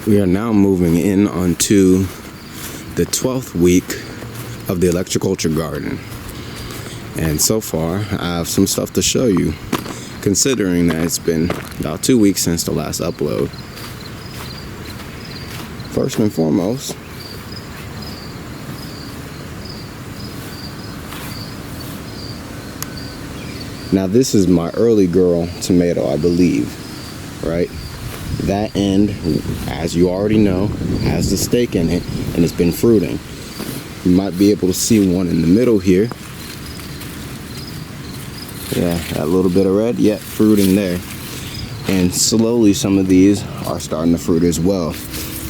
We are now moving in onto the 12th week of the Electroculture garden. And so far, I have some stuff to show you, considering that it's been about 2 weeks since the last upload. First and foremost, now this is my early girl tomato, I believe, right? That end, as you already know, has the stake in it, and it's been fruiting. You might be able to see one in the middle here. Yeah, that little bit of red, yeah, fruiting there. And slowly some of these are starting to fruit as well.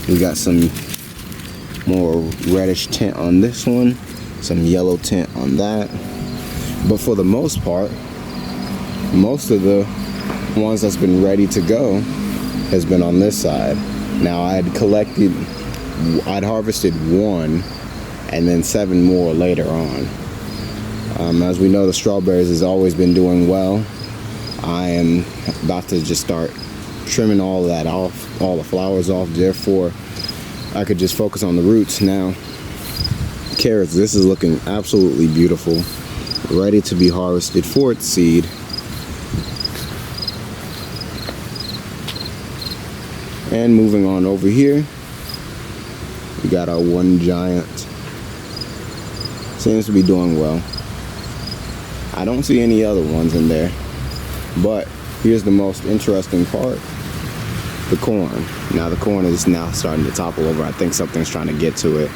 We got some more reddish tint on this one, some yellow tint on that. But for the most part, most of the ones that's been ready to go has been on this side. Now I'd harvested one and then 7 more later on. As we know, the strawberries has always been doing well. I am about to just start trimming all of that off, all the flowers off, therefore I could just focus on the roots now. Carrots, this is looking absolutely beautiful, ready to be harvested for its seed. And moving on over here, we got our one giant. Seems to be doing well. I don't see any other ones in there. But here's the most interesting part. The corn. Now the corn is now starting to topple over. I think something's trying to get to it.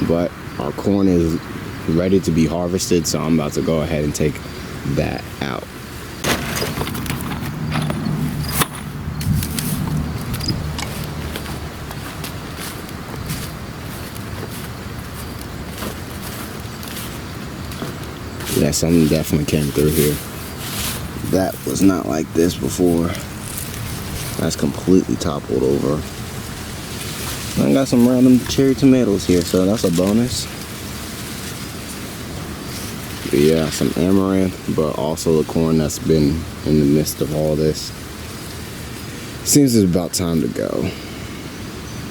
But our corn is ready to be harvested, so I'm about to go ahead and take that out. Yeah, something definitely came through here. That was not like this before. That's completely toppled over. I got some random cherry tomatoes here, so that's a bonus. But yeah, some amaranth, but also the corn that's been in the midst of all this. Seems it's about time to go.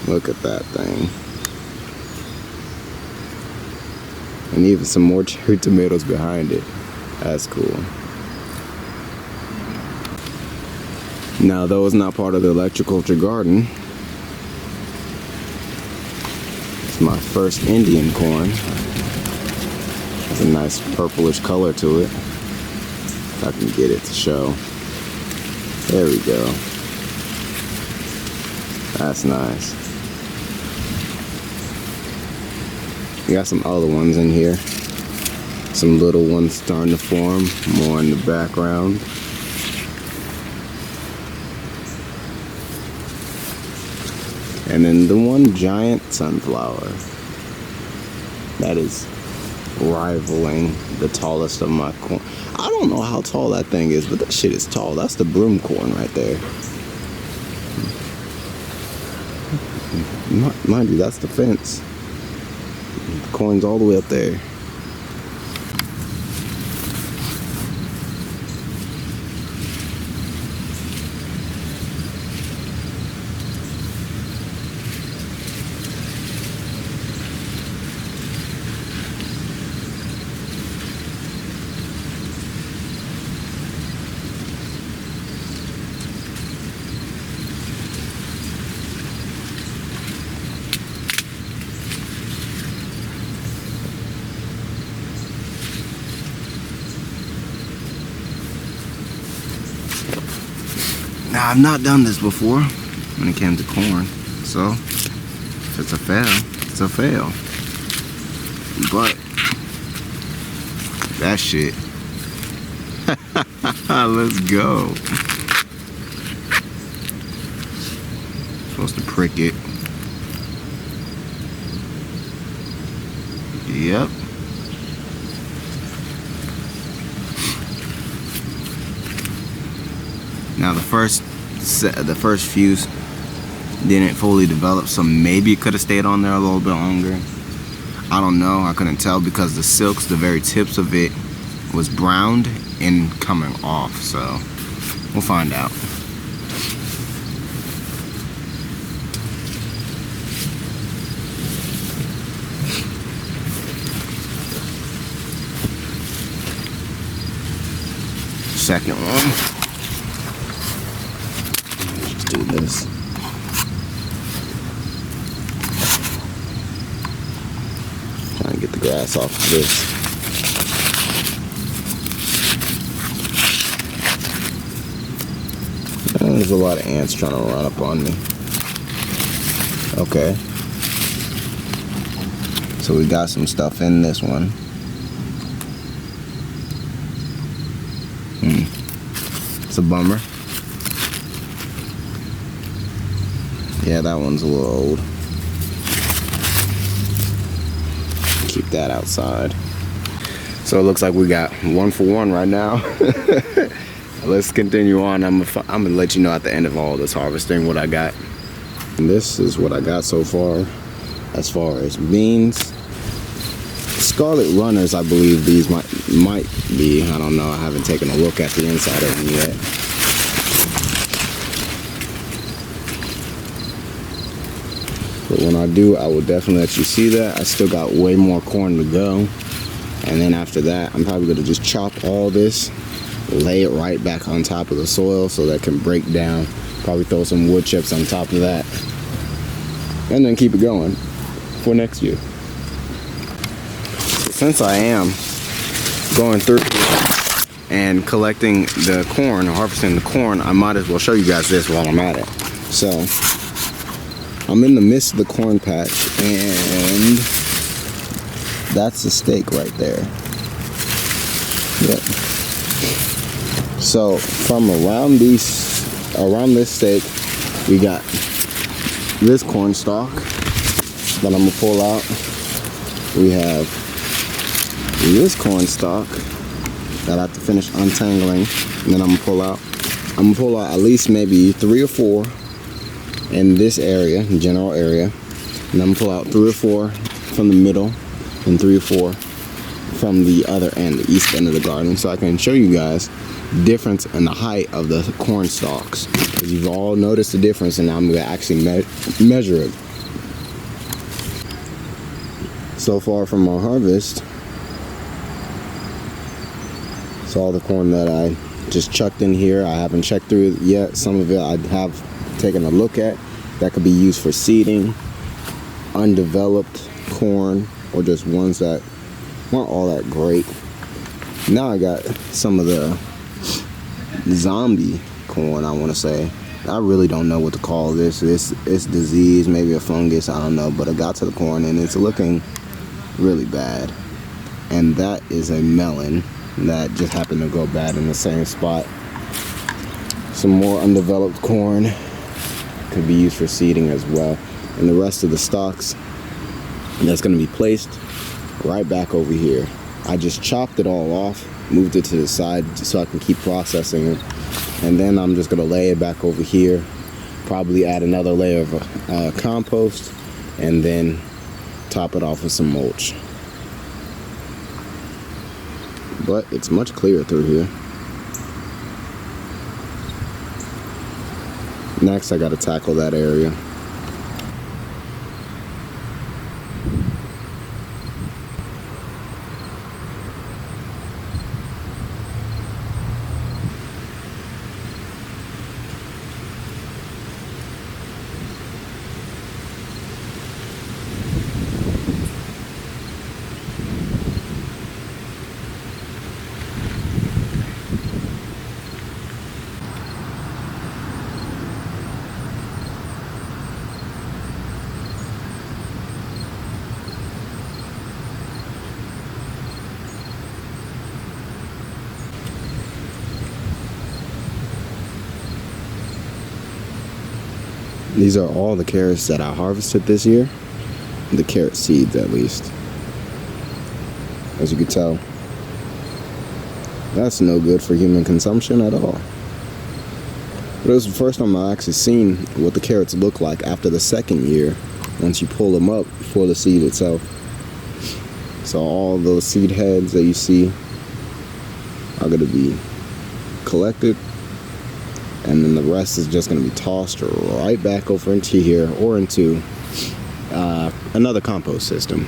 Look at that thing. And even some more cherry tomatoes behind it. That's cool. Now, though it's not part of the Electroculture garden, it's my first Indian corn. Has a nice purplish color to it. If I can get it to show. There we go. That's nice. We got some other ones in here. Some little ones starting to form, more in the background. And then the one giant sunflower. That is rivaling the tallest of my corn. I don't know how tall that thing is, but that shit is tall. That's the broom corn right there. Mind you, that's the fence. The corn's all the way up there. Now, I've not done this before when it came to corn, so if it's a fail, it's a fail. But that shit, let's go. Supposed to prick it. Yep. Now the first few didn't fully develop, so maybe it could have stayed on there a little bit longer. I don't know, I couldn't tell because the silks, the very tips of it was browned and coming off, so we'll find out. second one. Let's do this. Trying to get the grass off of this. There's a lot of ants trying to run up on me. Okay. So we got some stuff in this one. It's a bummer. Yeah, that one's a little old. Keep that outside. So it looks like we got 1 for 1 right now. Let's continue on. I'm gonna let you know at the end of all this harvesting what I got. And this is what I got so far as beans. Scarlet Runners, I believe these might be. I don't know. I haven't taken a look at the inside of them yet. But when I do, I will definitely let you see that. I still got way more corn to go. And then after that, I'm probably gonna just chop all this, lay it right back on top of the soil so that it can break down. Probably throw some wood chips on top of that. And then keep it going for next year. So since I am going through and collecting the corn, harvesting the corn, I might as well show you guys this while I'm at it. So I'm in the midst of the corn patch, and that's the stake right there. Yep. So from around this stake, we got this corn stalk that I'm gonna pull out. We have this corn stalk that I have to finish untangling, and then I'm gonna pull out. I'm gonna pull out at least maybe 3 or 4 in this area, general area, and I'm gonna pull out 3 or 4 from the middle and 3 or 4 from the other end, the east end of the garden, so I can show you guys difference in the height of the corn stalks, because you've all noticed the difference, and I'm gonna actually measure it. So far from our harvest, it's all the corn that I just chucked in here. I haven't checked through it yet. Some of it I have taken a look at that could be used for seeding, undeveloped corn, or just ones that weren't all that great. Now I got some of the zombie corn, I want to say. I really don't know what to call this. It's disease, maybe a fungus, I don't know, but I got to the corn and it's looking really bad. And that is a melon that just happened to go bad in the same spot. Some more undeveloped corn could be used for seeding as well. And the rest of the stalks, that's going to be placed right back over here. I just chopped it all off, moved it to the side so I can keep processing it. And then I'm just going to lay it back over here, probably add another layer of compost, and then top it off with some mulch. But it's much clearer through here. Next, I got to tackle that area. These are all the carrots that I harvested this year. The carrot seeds, at least. As you can tell, that's no good for human consumption at all. But it was the first time I actually seen what the carrots look like after the second year, once you pull them up for the seed itself. So all those seed heads that you see are going to be collected, and then the rest is just going to be tossed right back over into here or into another compost system.